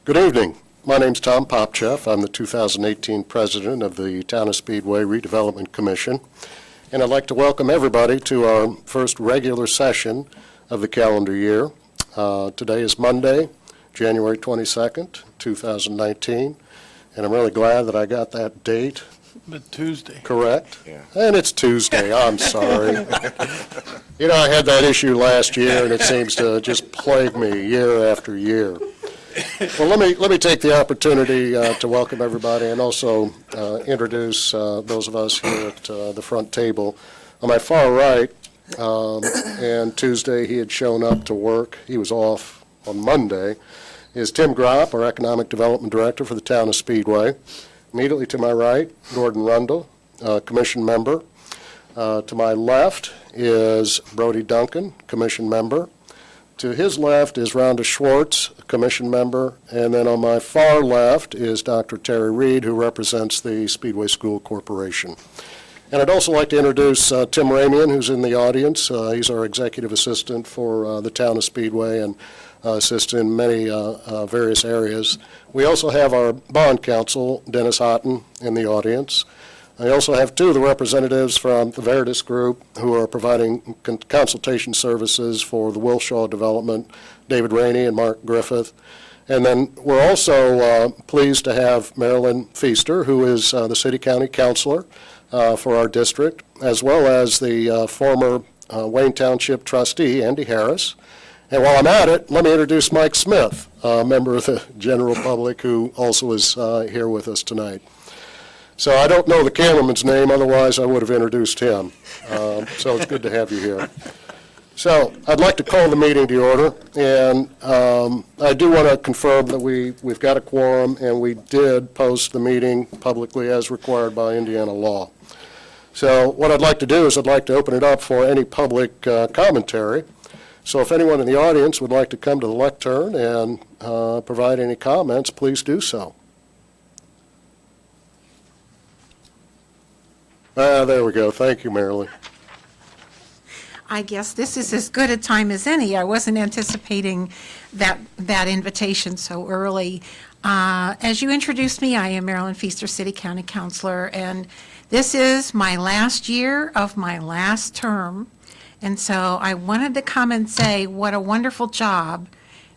Good evening. My name's Tom Popchef. I'm the 2018 president of the Town of Speedway Redevelopment Commission, and I'd like to welcome everybody to our first regular session of the calendar year. Today is Monday, January 22nd, 2019, and I'm really glad that I got that date. But Tuesday. Correct? Yeah. And it's Tuesday. I'm sorry. You know, I had that issue last year, and it seems to just plague me year after year. Well, let me take the opportunity to welcome everybody and also introduce those of us here at the front table. On my far right, and Tuesday he had shown up to work. He was off on Monday. Is Tim Gropp, our Economic Development Director for the Town of Speedway. Immediately to my right, Gordon Rundle, Commission member. To my left is Brody Duncan, Commission member. To his left is Rhonda Schwartz, Commission member, and then on my far left is Dr. Terry Reed, who represents the Speedway School Corporation. And I'd also like to introduce Tim Ramian, who's in the audience. He's our executive assistant for the Town of Speedway and assists in many various areas. We also have our bond counsel, Dennis Houghton, in the audience. I also have two of the representatives from the Veritas Group who are providing consultation services for the Wilshaw development, David Rainey and Mark Griffith. And then we're also pleased to have Marilyn Feaster, who is the City County Councilor for our district, as well as the former Wayne Township trustee, Andy Harris. And while I'm at it, let me introduce Mike Smith, a member of the general public who also is here with us tonight. So I don't know the cameraman's name, otherwise I would have introduced him. So it's good to have you here. So I'd like to call the meeting to order, and I do want to confirm that we've got a quorum, and we did post the meeting publicly as required by Indiana law. So what I'd like to do is I'd like to open it up for any public commentary. So if anyone in the audience would like to come to the lectern and provide any comments, please do so. There we go. Thank you, Marilyn. I guess this is as good a time as any. I wasn't anticipating that invitation so early. As you introduced me, I am Marilyn Feaster, City County Councilor, and this is my last year of my last term. And so I wanted to come and say what a wonderful job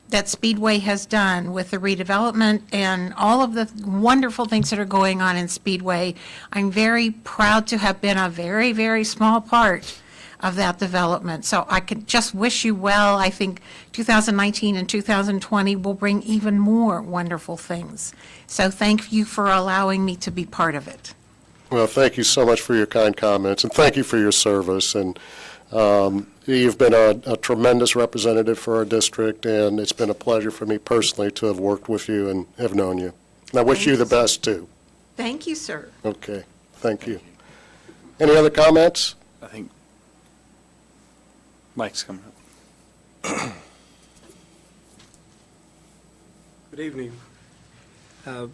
that Speedway has done with the redevelopment and all of the wonderful things that are going on in Speedway. I'm very proud to have been a very, very small part of that development. So I could just wish you well. I think 2019 and 2020 will bring even more wonderful things. So thank you for allowing me to be part of it. Well, thank you so much for your kind comments, and thank you for your service. And you've been a tremendous representative for our district, and it's been a pleasure for me personally to have worked with you and have known you. And I wish you the best, too. Thank you, sir. Okay, thank you. Any other comments? I think Mike's coming up. Good evening.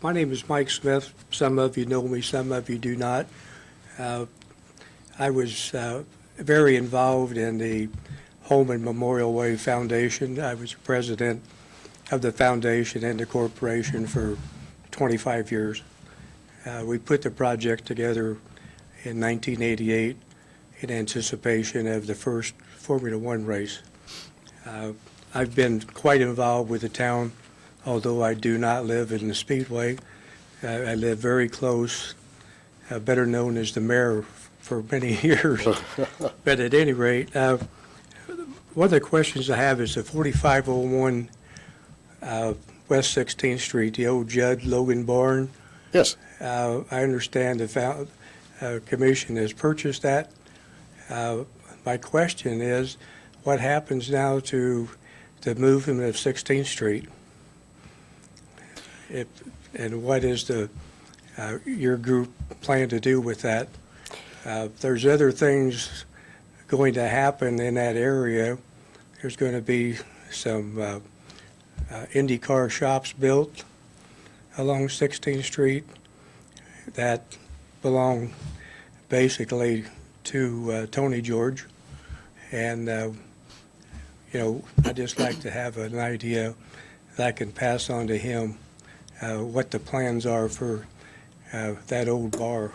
My name is Mike Smith. Some of you know me, some of you do not. I was very involved in the Home and Memorial Way Foundation. I was president of the foundation and the corporation for 25 years. We put the project together in 1988 in anticipation of the first Formula One race. I've been quite involved with the town, although I do not live in the Speedway. I live very close, better known as the mayor for many years. But at any rate, one of the questions I have is the 4501 West 16th Street, the old Judd Logan barn. Yes. I understand the commission has purchased that. My question is, what happens now to the movement of 16th Street? And what is your group plan to do with that? There's other things going to happen in that area. There's going to be some IndyCar shops built along 16th Street that belong basically to Tony George. And, I'd just like to have an idea that I can pass on to him what the plans are for that old bar.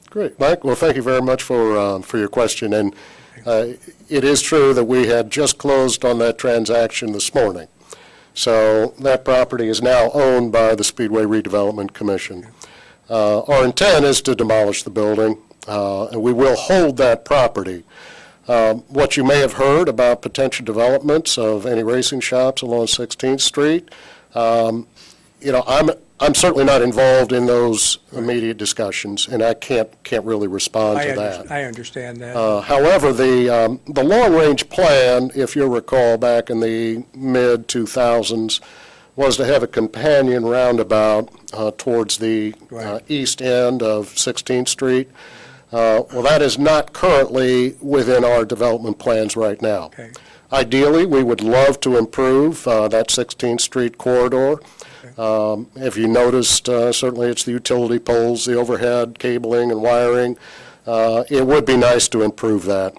Great, Mike. Well, thank you very much for your question. And it is true that we had just closed on that transaction this morning. So that property is now owned by the Speedway Redevelopment Commission. Our intent is to demolish the building, and we will hold that property. What you may have heard about potential developments of any racing shops along 16th Street, I'm certainly not involved in those immediate discussions, and I can't really respond to that. I understand that. However, the long-range plan, if you'll recall, back in the mid-2000s, was to have a companion roundabout towards the east end of 16th Street. Well, that is not currently within our development plans right now. Okay. Ideally, we would love to improve that 16th Street corridor. If you noticed, certainly it's the utility poles, the overhead cabling and wiring. It would be nice to improve that.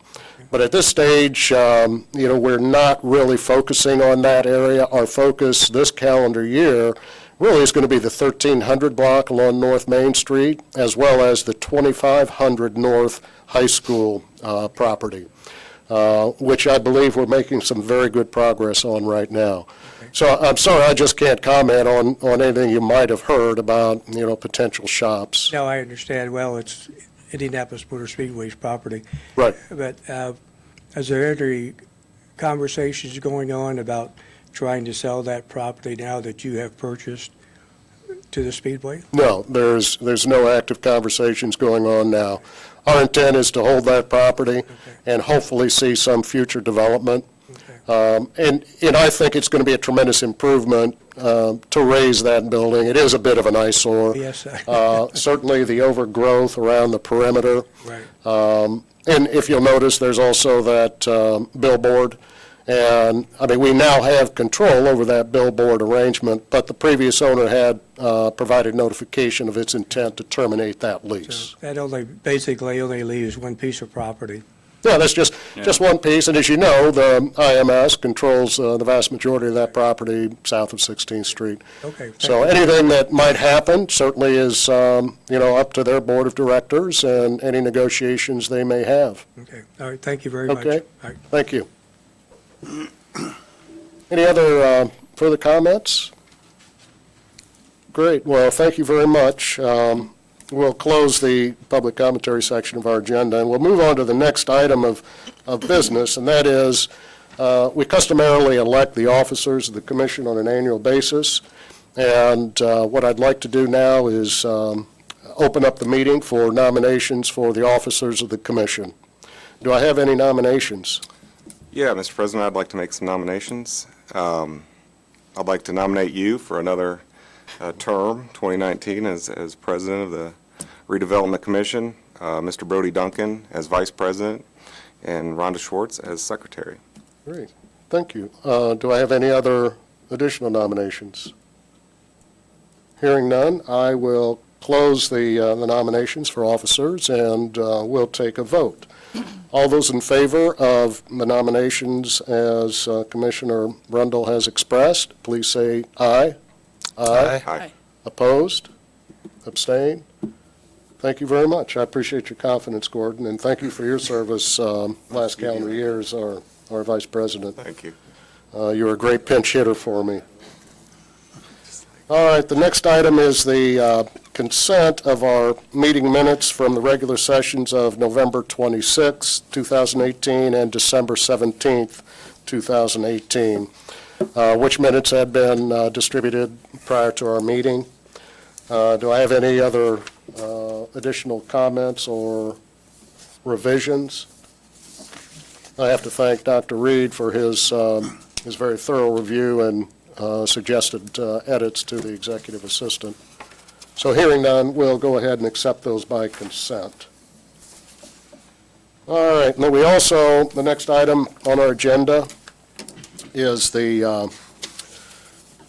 But at this stage, we're not really focusing on that area. Our focus this calendar year really is going to be the 1300 block along North Main Street, as well as the 2500 North High School property, which I believe we're making some very good progress on right now. So I'm sorry, I just can't comment on anything you might have heard about, potential shops. No, I understand. Well, it's Indianapolis Motor Speedway's property. Right. But is there any conversations going on about trying to sell that property now that you have purchased to the Speedway? No, there's no active conversations going on now. Our intent is to hold that property and hopefully see some future development. And I think it's going to be a tremendous improvement to raise that building. It is a bit of an eyesore. Yes. Certainly the overgrowth around the perimeter. Right. And if you'll notice, there's also that billboard. And, we now have control over that billboard arrangement, but the previous owner had provided notification of its intent to terminate that lease. So that basically only leaves one piece of property. Yeah, that's just one piece, and as you know, the IMS controls the vast majority of that property south of 16th Street. Okay. So anything that might happen certainly is, up to their board of directors and any negotiations they may have. Okay. All right. Thank you very much. Okay. All right. Thank you. Any other further comments? Great. Well, thank you very much. We'll close the public commentary section of our agenda, and we'll move on to the next item of business, and that is we customarily elect the officers of the commission on an annual basis, and what I'd like to do now is open up the meeting for nominations for the officers of the commission. Do I have any nominations? Yeah, Mr. President, I'd like to make some nominations. I'd like to nominate you for another term, 2019, as president of the Redevelopment Commission, Mr. Brody Duncan as vice president, and Rhonda Schwartz as secretary. Great. Thank you. Do I have any other additional nominations? Hearing none, I will close the nominations for officers, and we'll take a vote. All those in favor of the nominations as Commissioner Rundle has expressed, please say aye. Aye. Aye. Opposed? Abstain? Thank you very much. I appreciate your confidence, Gordon, and thank you for your service last calendar year as our vice president. Thank you. You were a great pinch hitter for me. All right, the next item is the consent of our meeting minutes from the regular sessions of November 26, 2018, and December 17th, 2018, which minutes had been distributed prior to our meeting. Do I have any other additional comments or revisions? I have to thank Dr. Reed for his very thorough review and suggested edits to the executive assistant. So hearing none, we'll go ahead and accept those by consent. All right, and then we also, the next item on our agenda is the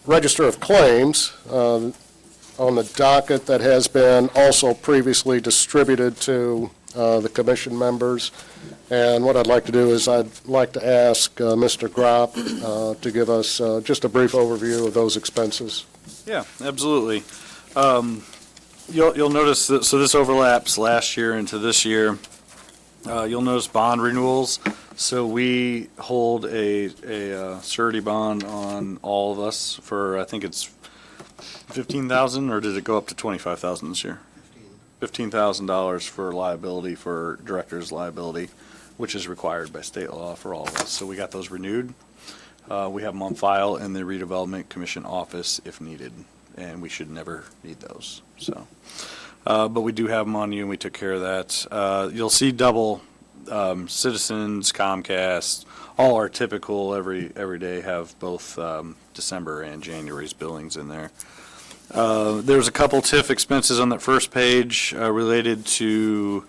Register of Claims on the docket that has been also previously distributed to the commission members. And what I'd like to do is I'd like to ask Mr. Gropp to give us just a brief overview of those expenses. Yeah, absolutely. You'll notice that, so this overlaps last year into this year. You'll notice bond renewals. So we hold a surety bond on all of us for, I think it's 15,000, or did it go up to 25,000 this year? $15,000 for liability, for director's liability, which is required by state law for all of us. So we got those renewed. We have them on file in the Redevelopment Commission office if needed, and we should never need those. So, but we do have them on you, and we took care of that. You'll see double Citizens, Comcast, all our typical every day have both December and January's billings in there. There's a couple TIF expenses on that first page related to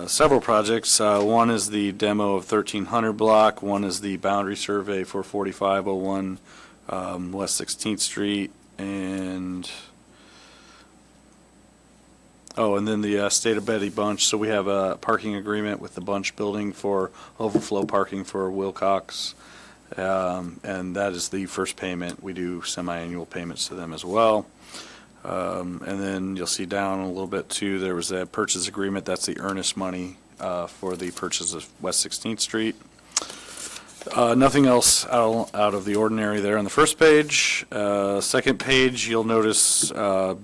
several projects. One is the demo of 1300 block. One is the boundary survey for 4501 West 16th Street. And then the State of Betty Bunch. So we have a parking agreement with the Bunch building for overflow parking for Wilcox. And that is the first payment. We do semi-annual payments to them as well. And then you'll see down a little bit too, there was a purchase agreement. That's the earnest money for the purchase of West 16th Street. Nothing else out of the ordinary there on the first page. Second page, you'll notice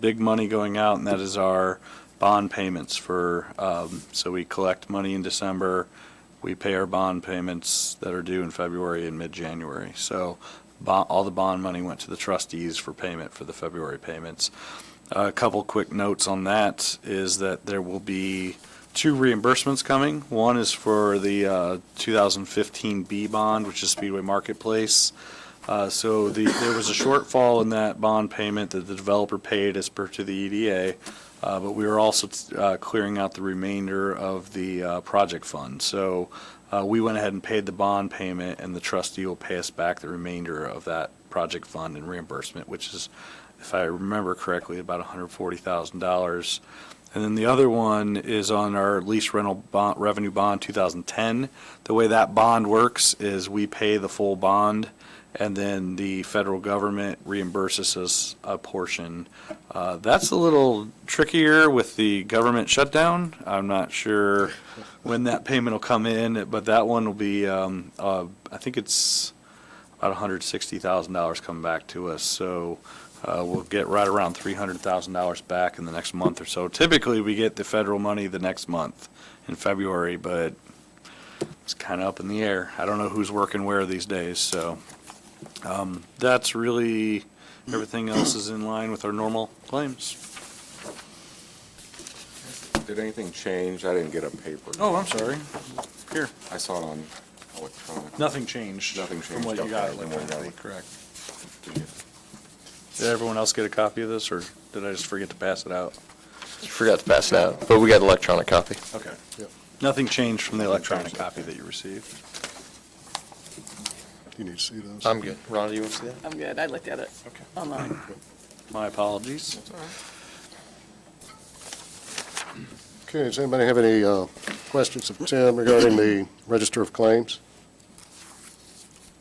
big money going out, and that is our bond payments for, so we collect money in December. We pay our bond payments that are due in February and mid-January. So all the bond money went to the trustees for payment for the February payments. A couple quick notes on that is that there will be 2 reimbursements coming. One is for the 2015 B bond, which is Speedway Marketplace. So there was a shortfall in that bond payment that the developer paid as per to the EDA. But we were also clearing out the remainder of the project fund. So we went ahead and paid the bond payment, and the trustee will pay us back the remainder of that project fund and reimbursement, which is, if I remember correctly, about $140,000. And then the other one is on our lease rental bond, revenue bond 2010. The way that bond works is we pay the full bond, and then the federal government reimburses us a portion. That's a little trickier with the government shutdown. I'm not sure when that payment will come in, but that one will be, I think it's about $160,000 coming back to us. So we'll get right around $300,000 back in the next month or so. Typically, we get the federal money the next month in February, but it's kind of up in the air. I don't know who's working where these days, so. That's really, everything else is in line with our normal claims. Did anything change? I didn't get a paper. Oh, I'm sorry. Here, I saw it on electronic. nothing changed. Nothing From changed, what you got okay, then we got electronically, it. correct. Did everyone else get a copy of this, or did I just forget to pass it out? You forgot to pass it out, but we got an electronic copy. Okay. Yep. Nothing changed from the electronic copy that you received. You need to see those? I'm good. Ron, do you want to see that? I'm good. I looked at it Okay. online. My apologies. Okay, does anybody have any questions of Tim regarding the Register of Claims?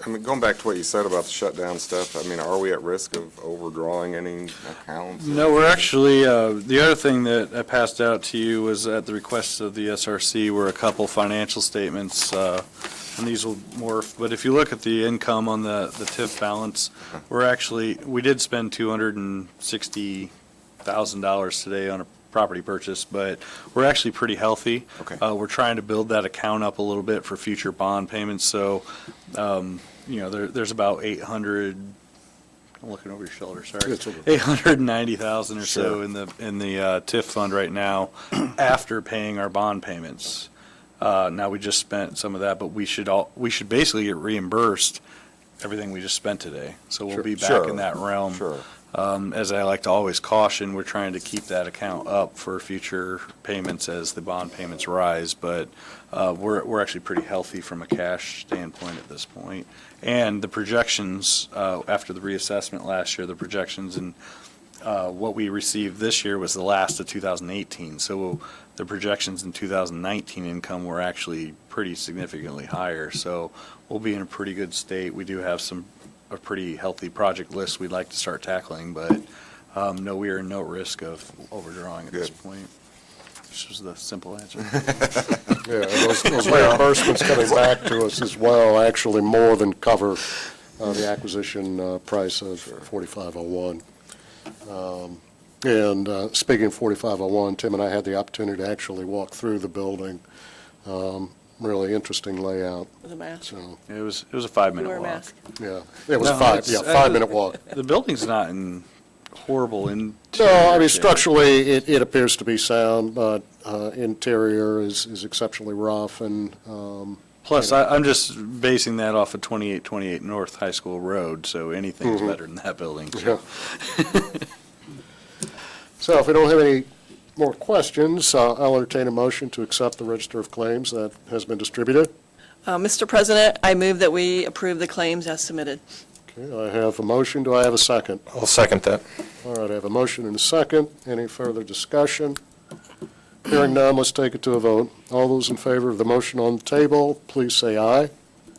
I mean, going back to what you said about the shutdown stuff, I mean, are we at risk of overdrawing any accounts? No, we're actually, the other thing that I passed out to you was at the request of the SRC were a couple financial statements, and these will morph, but if you look at the income on the TIF balance, we did spend $260,000 today on a property purchase, but we're actually pretty healthy. Okay. We're trying to build that account up a little bit for future bond payments, so, there's about 800, I'm looking over your shoulder, sorry. It's over. 890,000 or so Sure. in the TIF fund right now after paying our bond payments. Now, we just spent some of that, but we should basically get reimbursed everything we just spent today. So we'll Sure. be back Sure. in that realm. Sure. As I like to always caution, we're trying to keep that account up for future payments as the bond payments rise, but we're actually pretty healthy from a cash standpoint at this point. And the projections, after the reassessment last year, the projections in what we received this year was the last of 2018, so the projections in 2019 income were actually pretty significantly higher, so we'll be in a pretty good state. We do have a pretty healthy project list we'd like to start tackling, but no, we are in no risk of overdrawing at this point. This was the simple answer. Yeah, those reimbursements coming back to us as well actually more than cover the acquisition price of 4501. And speaking of 4501, Tim and I had the opportunity to actually walk through the building. Really interesting layout. With a mask. So, It was a 5-minute Wear a walk. mask. yeah, it was No, five, it's- 5-minute walk. The building's not in horrible No, interior I mean, shape. structurally, it appears to be sound, but interior is exceptionally rough and, Plus, I'm just basing that off of 2828 North High School Road, so anything's better than that building. So. yeah. So if we don't have any more questions, I'll entertain a motion to accept the register of claims that has been distributed. Mr. President, I move that we approve the claims as submitted. Okay, I have a motion. Do I have a second? I'll second that. All right, I have a motion and a second. Any further discussion? Hearing none, let's take it to a vote. All those in favor of the motion on the table, please say aye.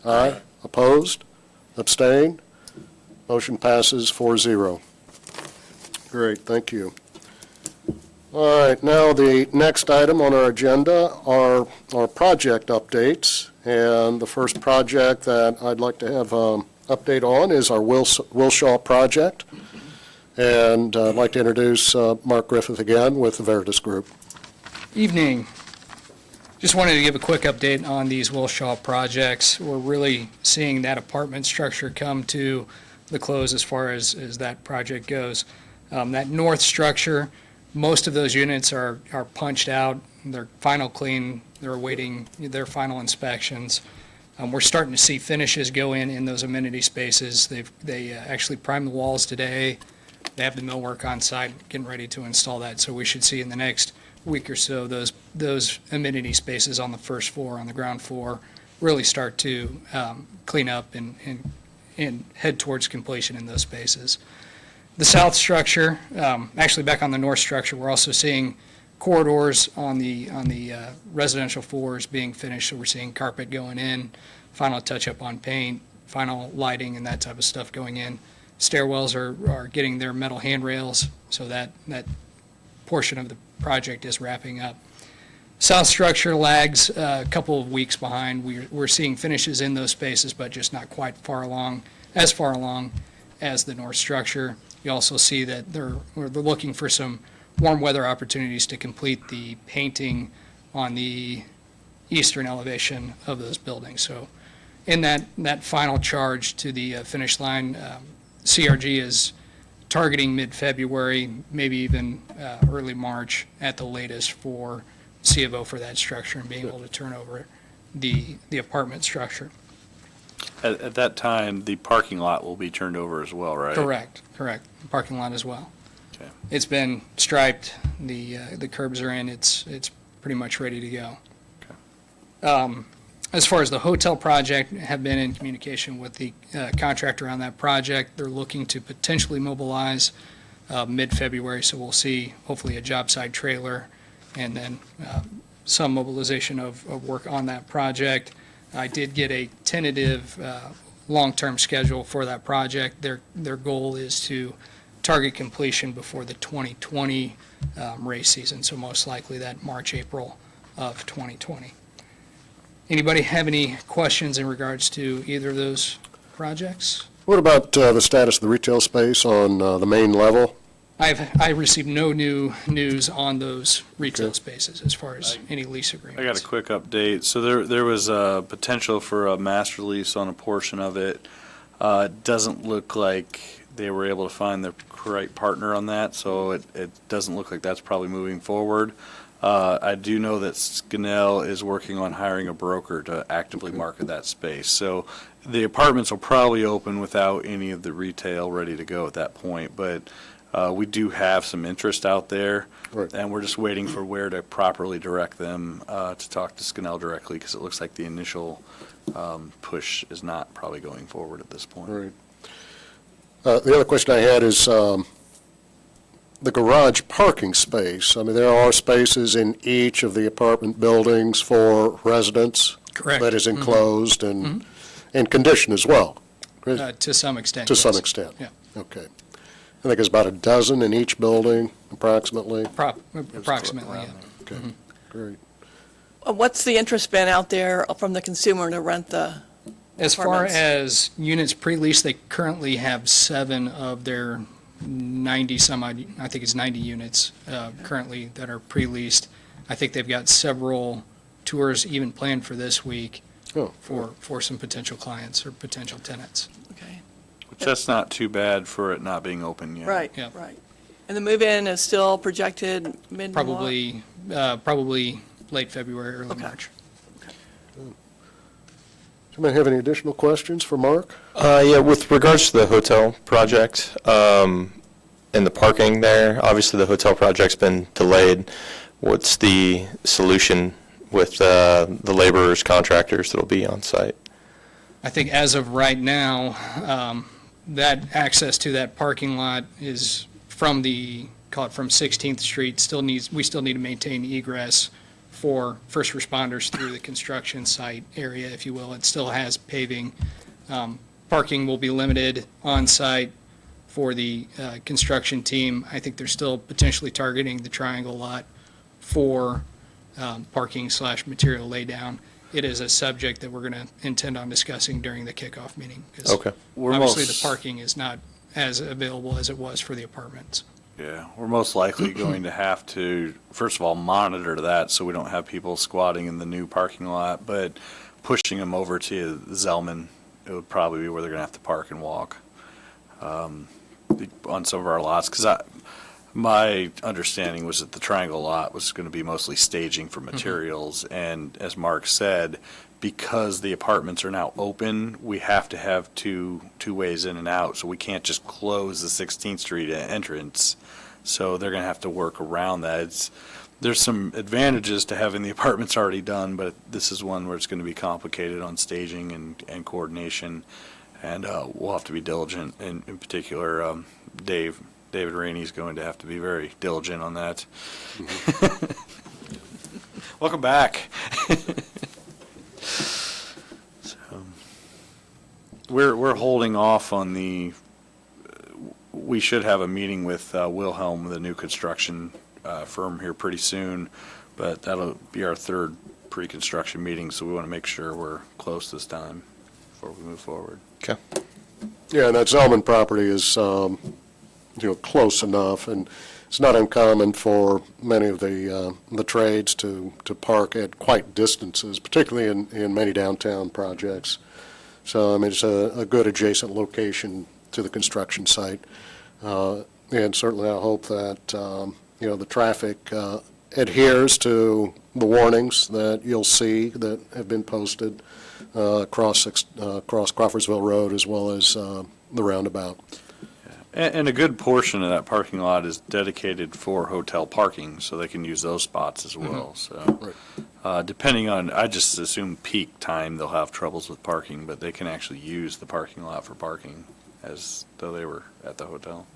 Aye. Opposed? Abstained? Motion passes 4-0. Great, thank you. All right, now the next item on our agenda are our project updates. And the first project that I'd like to have update on is our Wilshaw project. And I'd like to introduce Mark Griffith again with the Veritas Group. Evening. Just wanted to give a quick update on these Wilshaw projects. We're really seeing that apartment structure come to the close as far as that project goes. That north structure, most of those units are punched out. They're final clean. They're awaiting their final inspections. We're starting to see finishes go in those amenity spaces. They actually primed the walls today. They have the millwork on site, getting ready to install that. So we should see in the next week or so those amenity spaces on the first floor, on the ground floor, really start to clean up and head towards completion in those spaces. The south structure, actually back on the north structure, we're also seeing corridors on the residential floors being finished. So we're seeing carpet going in, final touch-up on paint, final lighting and that type of stuff going in. Stairwells are getting their metal handrails, so that portion of the project is wrapping up. South structure lags a couple of weeks behind. We're seeing finishes in those spaces, but just not quite as far along as the north structure. You also see that they're looking for some warm weather opportunities to complete the painting on the eastern elevation of those buildings. So in that final charge to the finish line, CRG is targeting mid-February, maybe even early March at the latest for C of O for that structure and being able to turn over the apartment structure. At that time, the parking lot will be turned over as well, right? Correct. Parking lot as well. Okay. It's been striped, the curbs are in, it's pretty much ready to go. Okay. As far as the hotel project, have been in communication with the contractor on that project. They're looking to potentially mobilize mid-February, so we'll see hopefully a job site trailer and then some mobilization of work on that project. I did get a tentative long-term schedule for that project. Their goal is to target completion before the 2020 race season, so most likely that March, April of 2020. Anybody have any questions in regards to either of those projects? What about the status of the retail space on the main level? I received no new news on those retail Okay. spaces as far as any lease agreements. I got a quick update. So there was a potential for a master lease on a portion of it. It doesn't look like they were able to find the right partner on that, so it doesn't look like that's probably moving forward. I do know that Scannell is working on hiring a broker to actively market that space. So the apartments will probably open without any of the retail ready to go at that point, but we do have some interest out there. Right. And we're just waiting for where to properly direct them to talk to Scannell directly, because it looks like the initial push is not probably going forward at this point. Right. The other question I had is, the garage parking space. I mean, there are spaces in each of the apartment buildings for residents. Correct. That is enclosed and conditioned as well. To some extent. To some yes. extent? Yeah. Okay. I think it's about a dozen in each building, approximately. Approximately, yeah. Okay, great. What's the interest been out there from the consumer to rent the As far apartments? as units pre-leased, they currently have 7 of their 90 some odd, I think it's 90 units currently that are pre-leased. I think they've got several tours even planned for this week Oh, for some potential clients or potential tenants. Okay, Which that's not too bad for it not being open yet. right, Yeah. right. And the move-in is still projected mid-March? Probably late February, early Okay. March. Anybody have any additional questions for Mark? Yeah, with regards to the hotel project, and the parking there, obviously the hotel project's been delayed. What's the solution with the laborers, contractors that'll be on site? I think as of right now, that access to that parking lot is from from 16th Street, we still need to maintain egress for first responders through the construction site area, if you will. It still has paving. Parking will be limited on site for the construction team. I think they're still potentially targeting the triangle lot for parking / material laydown. It is a subject that we're going to intend on discussing during the kickoff meeting. 'Cause Okay. obviously, the parking is not as available as it was for the apartments. Yeah, we're most likely going to have to, first of all, monitor that so we don't have people squatting in the new parking lot, but pushing them over to Zellman, it would probably be where they're going to have to park and walk on some of our lots. Because my understanding was that the Triangle lot was going to be mostly staging for materials, and as Mark said, because the apartments are now open, we have to have two ways in and out, so we can't just close the 16th Street entrance. So they're going to have to work around that. There's some advantages to having the apartments already done, but this is one where it's going to be complicated on staging and coordination, and we'll have to be diligent. In particular, David Rainey's going to have to be very diligent on that. Welcome back. We're holding off on we should have a meeting with Wilhelm, the new construction firm, here pretty soon, but that'll be our third pre-construction meeting, so we want to make sure we're close this time before we move forward. Okay. Yeah, and that Zellman property is, close enough, and it's not uncommon for many of the trades to park at quite distances, particularly in many downtown projects. So, I mean, it's a good adjacent location to the construction site. And certainly I hope that, the traffic adheres to the warnings that you'll see that have been posted across Crawfordsville Road as well as the roundabout. And a good portion of that parking lot is dedicated for hotel parking, so they can use those spots as well. So, depending on, I just assume peak time, they'll have troubles with parking, but they can actually use the parking lot for parking as though they were at the hotel.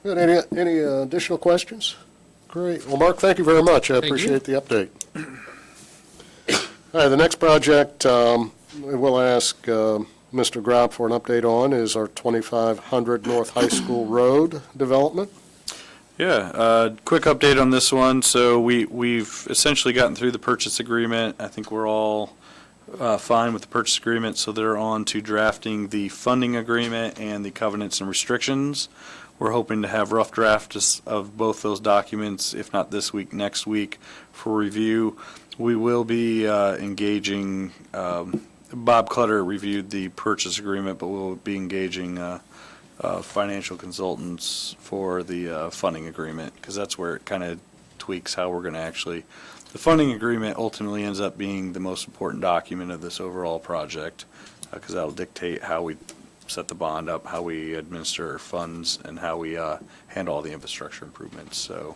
Good. Any additional questions? Great. Well, Mark, thank you very much. I Thank you. appreciate the update. All right, the next project we'll ask Mr. Grob for an update on is our 2500 North High School Road development. Yeah, quick update on this one. So we've essentially gotten through the purchase agreement. I think we're all fine with the purchase agreement, so they're on to drafting the funding agreement and the covenants and restrictions. We're hoping to have rough drafts of both those documents, if not this week, next week, for review. We will be engaging, Bob Clutter reviewed the purchase agreement, but we'll be engaging financial consultants for the funding agreement, because that's where it kind of tweaks how we're going to actually, the funding agreement ultimately ends up being the most important document of this overall project, because that'll dictate how we set the bond up, how we administer our funds, and how we handle all the infrastructure improvements. So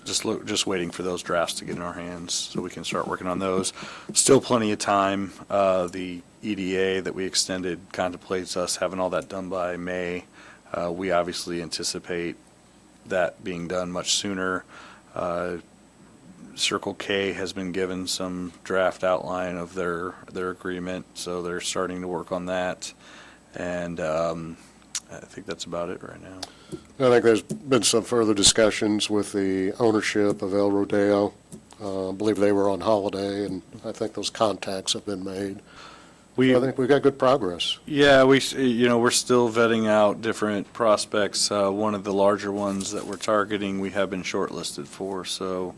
just waiting for those drafts to get in our hands so we can start working on those. Still plenty of time. The EDA that we extended contemplates us having all that done by May. We obviously anticipate that being done much sooner. Circle K has been given some draft outline of their agreement, so they're starting to work on that. And I think that's about it right now. I think there's been some further discussions with the ownership of El Rodeo. I believe they were on holiday, and I think those contacts have been made. We, I think we've got good progress. yeah, we're still vetting out different prospects. One of the larger ones that we're targeting, we have been shortlisted for, so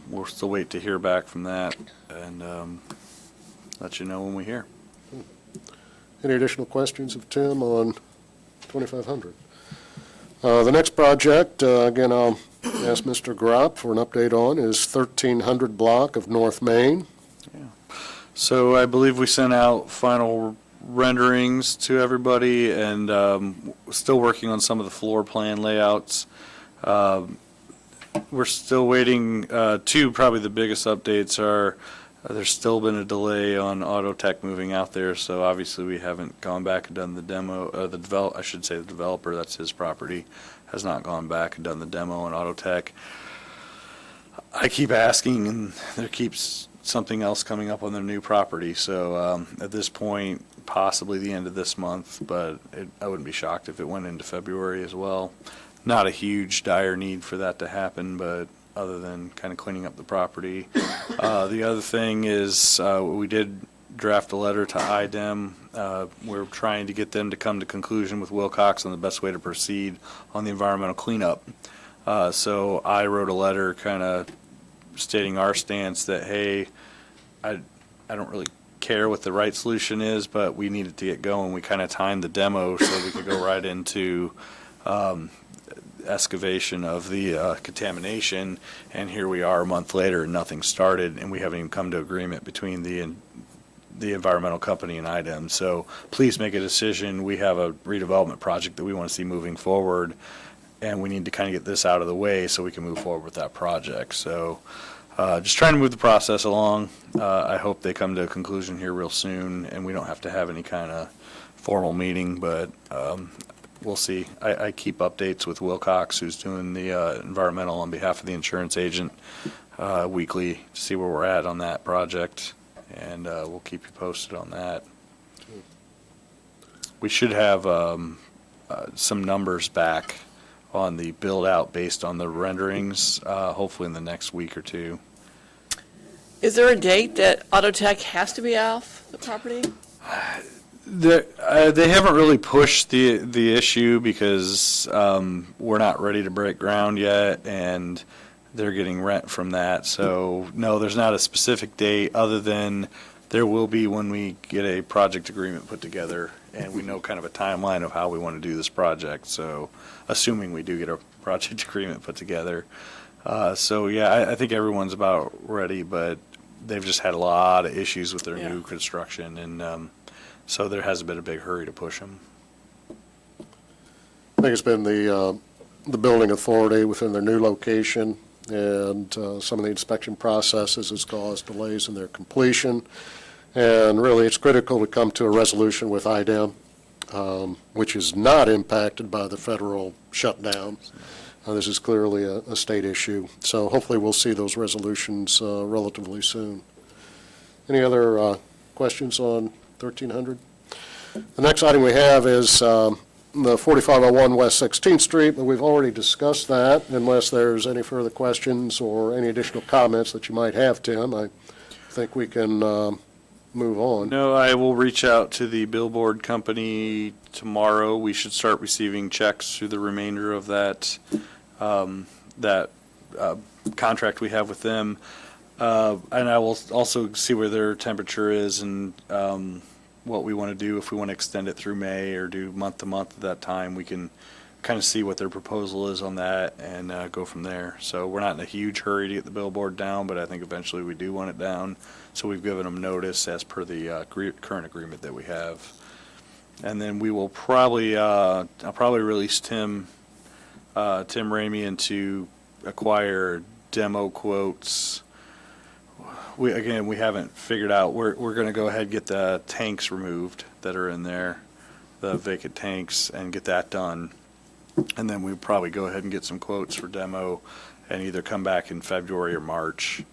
we'll still wait to hear back from that and let you know when we hear. Any additional questions of Tim on 2500? The next project, again, I'll ask Mr. Gropp for an update on, is 1300 block of North Main. So I believe we sent out final renderings to everybody and still working on some of the floor plan layouts. We're still waiting. Two, probably the biggest updates are there's still been a delay on Auto Tech moving out there, so obviously we haven't gone back and done the demo. I should say the developer, that's his property, has not gone back and done the demo on Auto Tech. I keep asking, and there keeps something else coming up on their new property. So at this point, possibly the end of this month, but I wouldn't be shocked if it went into February as well. Not a huge dire need for that to happen, but other than kind of cleaning up the property. The other thing is we did draft a letter to IDEM. We're trying to get them to come to conclusion with Wilcox on the best way to proceed on the environmental cleanup. So I wrote a letter kind of stating our stance that, hey, I don't really care what the right solution is, but we needed to get going. We kind of timed the demo so we could go right into excavation of the contamination, and here we are a month later and nothing started, and we haven't even come to agreement between the environmental company and IDEM. So please make a decision. We have a redevelopment project that we want to see moving forward, and we need to kind of get this out of the way so we can move forward with that project. So just trying to move the process along. I hope they come to a conclusion here real soon, and we don't have to have any kind of formal meeting, but we'll see. I keep updates with Wilcox, who's doing the environmental on behalf of the insurance agent weekly to see where we're at on that project, and we'll keep you posted on that. We should have some numbers back on the build-out based on the renderings, hopefully in the next week or two. Is there a date that Auto Tech has to be off the property? They haven't really pushed the issue because we're not ready to break ground yet, and they're getting rent from that. So no, there's not a specific date other than there will be when we get a project agreement put together and we know kind of a timeline of how we want to do this project. So assuming we do get a project agreement put together. So yeah, I think everyone's about ready, but they've just had a lot of issues with their new construction, and so there hasn't been a big hurry to push them. I think it's been the building authority within their new location, and some of the inspection processes has caused delays in their completion. And really, it's critical to come to a resolution with IDEM, which is not impacted by the federal shutdown. This is clearly a state issue. So hopefully we'll see those resolutions relatively soon. Any other questions on 1300? The next item we have is the 4501 West 16th Street, but we've already discussed that. Unless there's any further questions or any additional comments that you might have, Tim, I think we can move on. No, I will reach out to the billboard company tomorrow. We should start receiving checks through the remainder of that contract we have with them. And I will also see where their temperature is and what we want to do. If we want to extend it through May or do month to month at that time, we can kind of see what their proposal is on that and go from there. So we're not in a huge hurry to get the billboard down, but I think eventually we do want it down. So we've given them notice as per the current agreement that we have. And then we will probably, I'll probably release Tim Ramey to acquire demo quotes. We haven't figured out. We're going to go ahead and get the tanks removed that are in there. the vacant tanks and get that done. And then we'd probably go ahead and get some quotes for demo and either come back in February or March.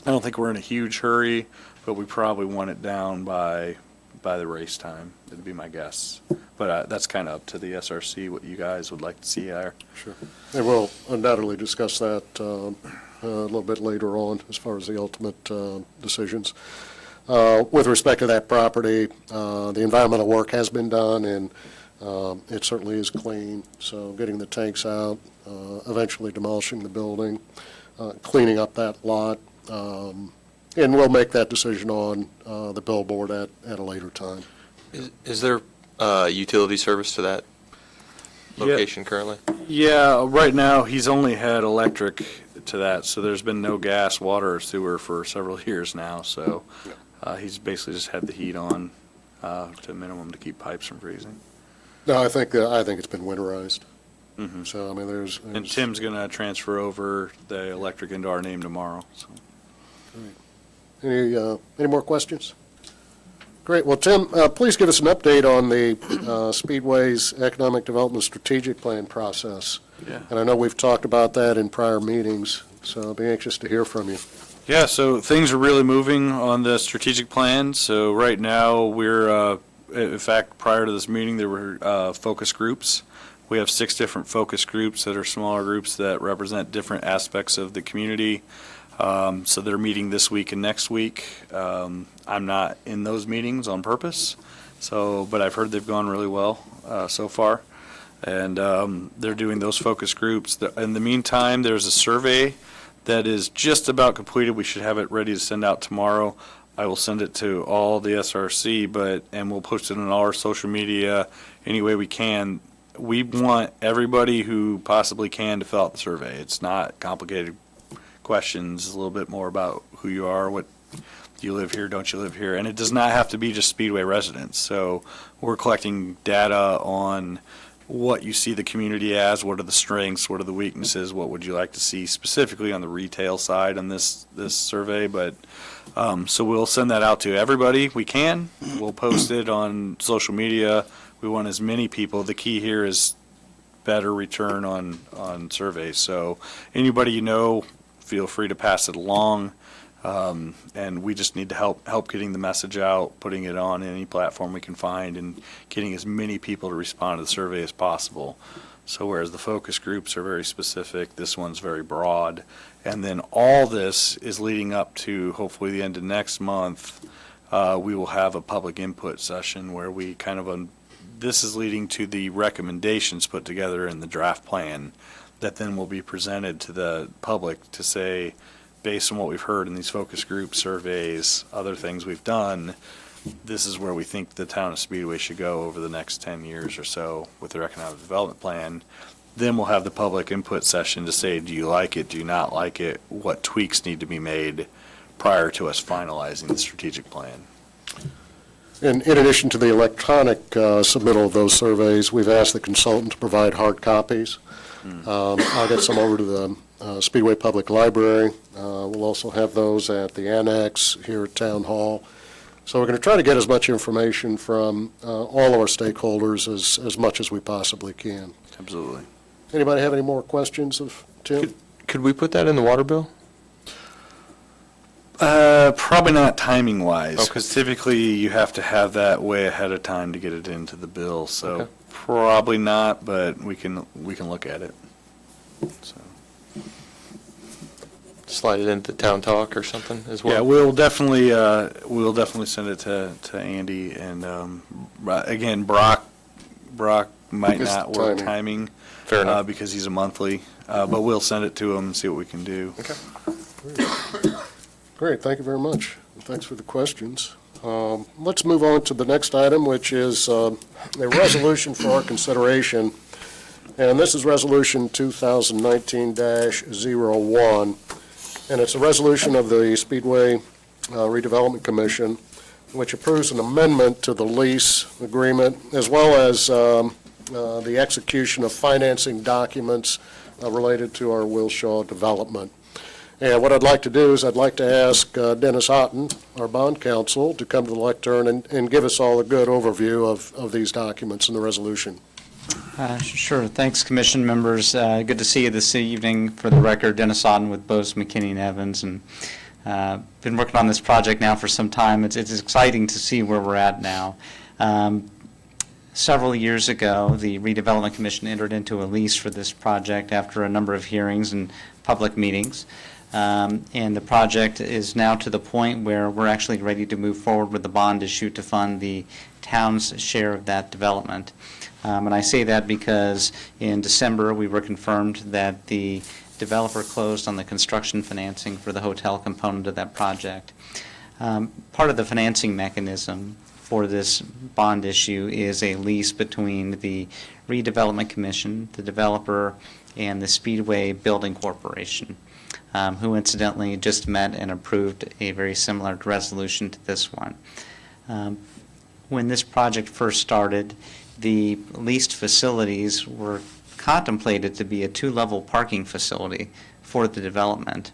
I don't think we're in a huge hurry, but we probably want it down by the race time, would be my guess. But that's kind of up to the SRC, what you guys would like to see there. Sure. And we'll undoubtedly discuss that a little bit later on as far as the ultimate decisions. With respect to that property, the environmental work has been done, and it certainly is clean. So getting the tanks out, eventually demolishing the building, cleaning up that lot, and we'll make that decision on the billboard at a later time. Is there utility service to that location currently? Yeah, right now, he's only had electric to that, so there's been no gas, water, or sewer for several years now, so he's basically just had the heat on to a minimum to keep pipes from freezing. No, I think it's been winterized. So, I mean, there's And Tim's going to transfer over the electric into our name tomorrow, so. Any more questions? Great. Well, Tim, please give us an update on the Speedway's Economic Development Strategic Plan process. Yeah. And I know we've talked about that in prior meetings, so I'll be anxious to hear from you. Yeah, so things are really moving on the strategic plan. So right now, we're, in fact, prior to this meeting, there were focus groups. We have 6 different focus groups that are smaller groups that represent different aspects of the community. So they're meeting this week and next week. I'm not in those meetings on purpose, but I've heard they've gone really well so far. And they're doing those focus groups. In the meantime, there's a survey that is just about completed. We should have it ready to send out tomorrow. I will send it to all the SRC, and we'll post it on all our social media any way we can. We want everybody who possibly can to fill out the survey. It's not complicated questions, a little bit more about who you are, what do you live here, don't you live here, and it does not have to be just Speedway residents. So we're collecting data on what you see the community as, what are the strengths, what are the weaknesses, what would you like to see specifically on the retail side on this survey. But so we'll send that out to everybody we can. We'll post it on social media. We want as many people. The key here is better return on surveys. So anybody you know, feel free to pass it along. And we just need to help getting the message out, putting it on any platform we can find, and getting as many people to respond to the survey as possible. So whereas the focus groups are very specific, this one's very broad. And then all this is leading up to, hopefully, the end of next month, we will have a public input session where we kind of, this is leading to the recommendations put together in the draft plan that then will be presented to the public to say, based on what we've heard in these focus group surveys, other things we've done, this is where we think the town of Speedway should go over the next 10 years or so with their economic development plan. Then we'll have the public input session to say, do you like it, do you not like it, what tweaks need to be made prior to us finalizing the strategic plan. And in addition to the electronic submittal of those surveys, we've asked the consultant to provide hard copies. I'll get some over to the Speedway Public Library. We'll also have those at the annex here at Town Hall. So we're going to try to get as much information from all of our stakeholders as much as we possibly can. Absolutely. Anybody have any more questions of Tim? Could we put that in the water bill? Probably not timing wise, Okay. because typically you have to have that way ahead of time to get it into the bill. So Okay. probably not, but we can look at it. So. Slide it into town talk or something as well? Yeah, we'll definitely send it to Andy, and again, Brock might It's not work timing. Fair enough. Because he's a monthly, but we'll send it to him and see what we can do. Okay. Great, thank you very much. Thanks for the questions. Let's move on to the next item, which is a resolution for our consideration. And this is Resolution 2019-01. And it's a resolution of the Speedway Redevelopment Commission, which approves an amendment to the lease agreement, as well as the execution of financing documents related to our Wilshaw development. And what I'd like to do is I'd like to ask Dennis Otten, our bond counsel, to come to the lectern and give us all a good overview of these documents and the resolution. Sure. Thanks, Commission members. Good to see you this evening. For the record, Dennis Otten with Bose, McKinney & Evans, and been working on this project now for some time. It's exciting to see where we're at now. Several years ago, the Redevelopment Commission entered into a lease for this project after a number of hearings and public meetings. And the project is now to the point where we're actually ready to move forward with the bond issue to fund the town's share of that development. And I say that because in December, we were confirmed that the developer closed on the construction financing for the hotel component of that project. Part of the financing mechanism for this bond issue is a lease between the Redevelopment Commission, the developer, and the Speedway Building Corporation, who incidentally just met and approved a very similar resolution to this one. When this project first started, the leased facilities were contemplated to be a two-level parking facility for the development.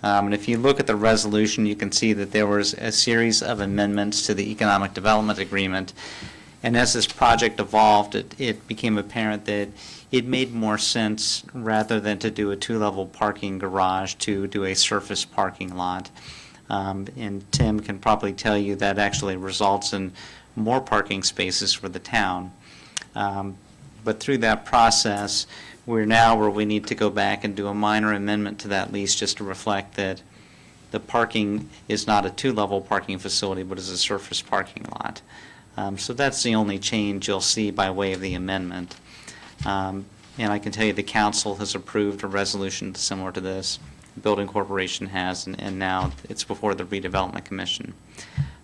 And if you look at the resolution, you can see that there was a series of amendments to the Economic Development Agreement. And as this project evolved, it became apparent that it made more sense, rather than to do a two-level parking garage, to do a surface parking lot. And Tim can probably tell you that actually results in more parking spaces for the town. But through that process, we're now where we need to go back and do a minor amendment to that lease just to reflect that the parking is not a two-level parking facility, but is a surface parking lot. So that's the only change you'll see by way of the amendment. And I can tell you the council has approved a resolution similar to this. The Building Corporation has, and now it's before the Redevelopment Commission.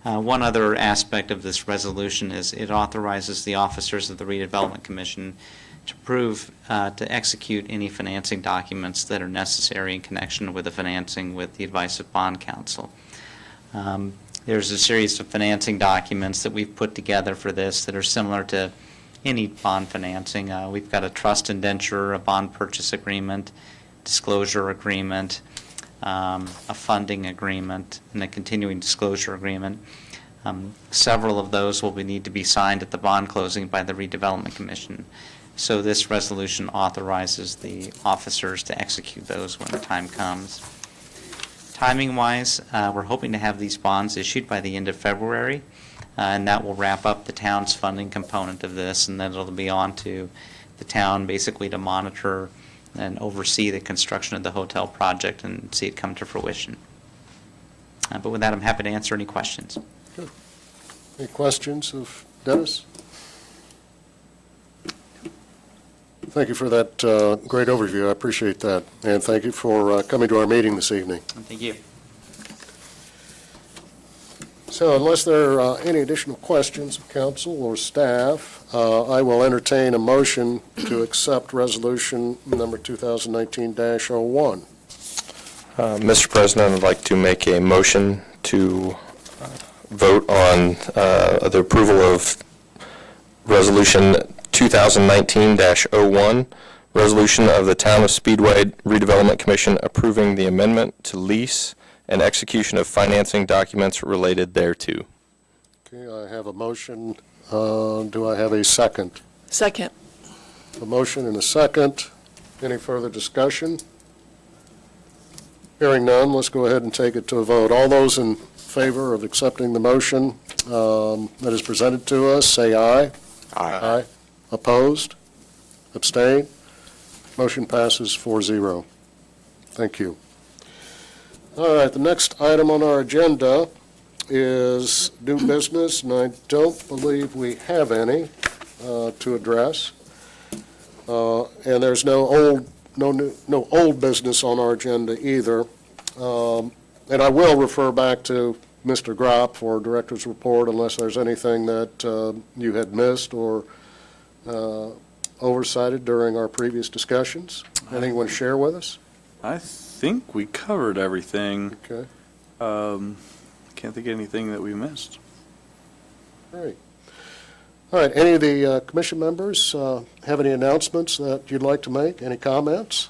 One other aspect of this resolution is it authorizes the officers of the Redevelopment Commission to execute any financing documents that are necessary in connection with the financing with the advice of bond counsel. There's a series of financing documents that we've put together for this that are similar to any bond financing. We've got a trust indenture, a bond purchase agreement, disclosure agreement, a funding agreement, and a continuing disclosure agreement. Several of those will need to be signed at the bond closing by the Redevelopment Commission. So this resolution authorizes the officers to execute those when the time comes. Timing-wise, we're hoping to have these bonds issued by the end of February, and that will wrap up the town's funding component of this, and then it'll be on to the town basically to monitor and oversee the construction of the hotel project and see it come to fruition. But with that, I'm happy to answer any questions. Good. Any questions of Dennis? Thank you for that great overview. I appreciate that. And thank you for coming to our meeting this evening. Thank you. So unless there are any additional questions of council or staff, I will entertain a motion to accept resolution number 2019-01. Mr. President, I'd like to make a motion to vote on the approval of Resolution 2019-01, resolution of the Town of Speedway Redevelopment Commission approving the amendment to lease and execution of financing documents related thereto. Okay, I have a motion. Do I have a second? Second. A motion and a second. Any further discussion? Hearing none, let's go ahead and take it to a vote. All those in favor of accepting the motion that is presented to us, say aye. Aye. Opposed? Abstain? Motion passes 4-0. Thank you. All right, the next item on our agenda is new business, and I don't believe we have any to address. And there's no old business on our agenda either. And I will refer back to Mr. Gropp for Director's Report unless there's anything that you had missed or oversighted during our previous discussions. Anyone share with us? I think we covered everything. Okay, Can't think of anything that we missed. great. All right, any of the commission members have any announcements that you'd like to make? Any comments?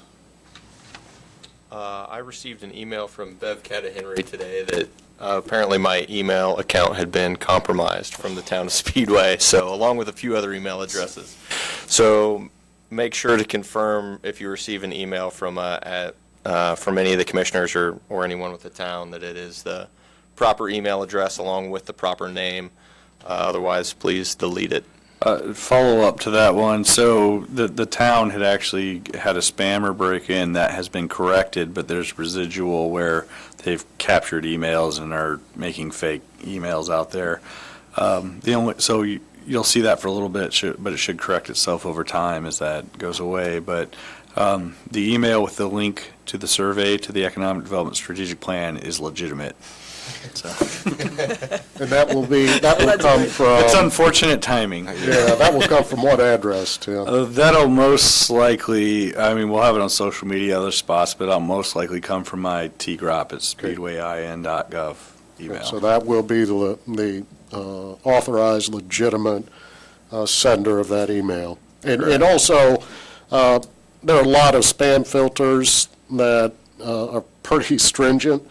I received an email from Bev Henry today that apparently my email account had been compromised from the town of Speedway, so along with a few other email addresses. So make sure to confirm if you receive an email from any of the commissioners or anyone with the town that it is the proper email address along with the proper name. Otherwise, please delete it. Follow up to that one, so the town had actually had a spammer break in that has been corrected, but there's residual where they've captured emails and are making fake emails out there. You'll see that for a little bit, but it should correct itself over time as that goes away. But the email with the link to the survey to the Economic Development Strategic Plan is legitimate. So. And that will come from... It's unfortunate timing. Yeah, that will come from what address, Tim? That'll most likely, we'll have it on social media, other spots, but it'll most likely come from my TGROP at speedwayIN.gov email. So that will be the authorized, legitimate sender of that email. And also, there are a lot of spam filters that are pretty stringent,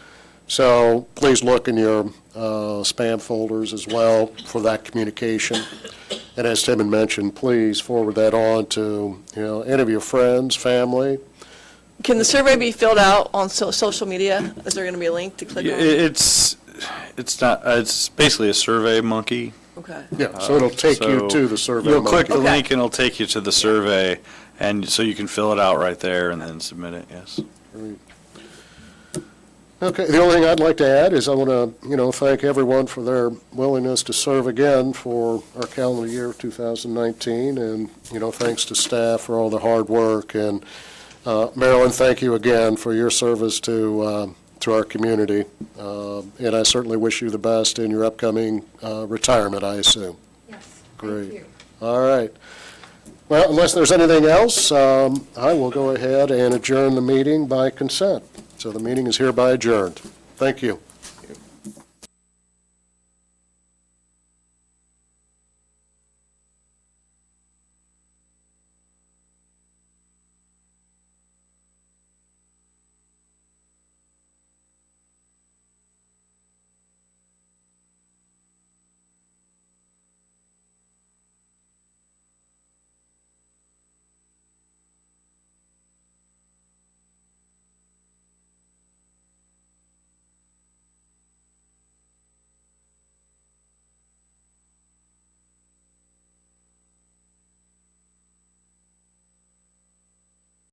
so please look in your spam folders as well for that communication. And as Tim had mentioned, please forward that on to any of your friends, family. Can the survey be filled out on social media? Is there going to be a link to click on? It's basically a survey monkey. Okay. Yeah, so it'll take you to the survey. You'll click the Okay. link and it'll take you to the survey, and so you can fill it out right there and then submit it, yes. Okay, the only thing I'd like to add is I want to, thank everyone for their willingness to serve again for our calendar year 2019, and, thanks to staff for all the hard work, and Marilyn, thank you again for your service to our community, and I certainly wish you the best in your upcoming retirement, I assume. Yes, Great. thank you. All right. Well, unless there's anything else, I will go ahead and adjourn the meeting by consent. So the meeting is hereby adjourned. Thank you.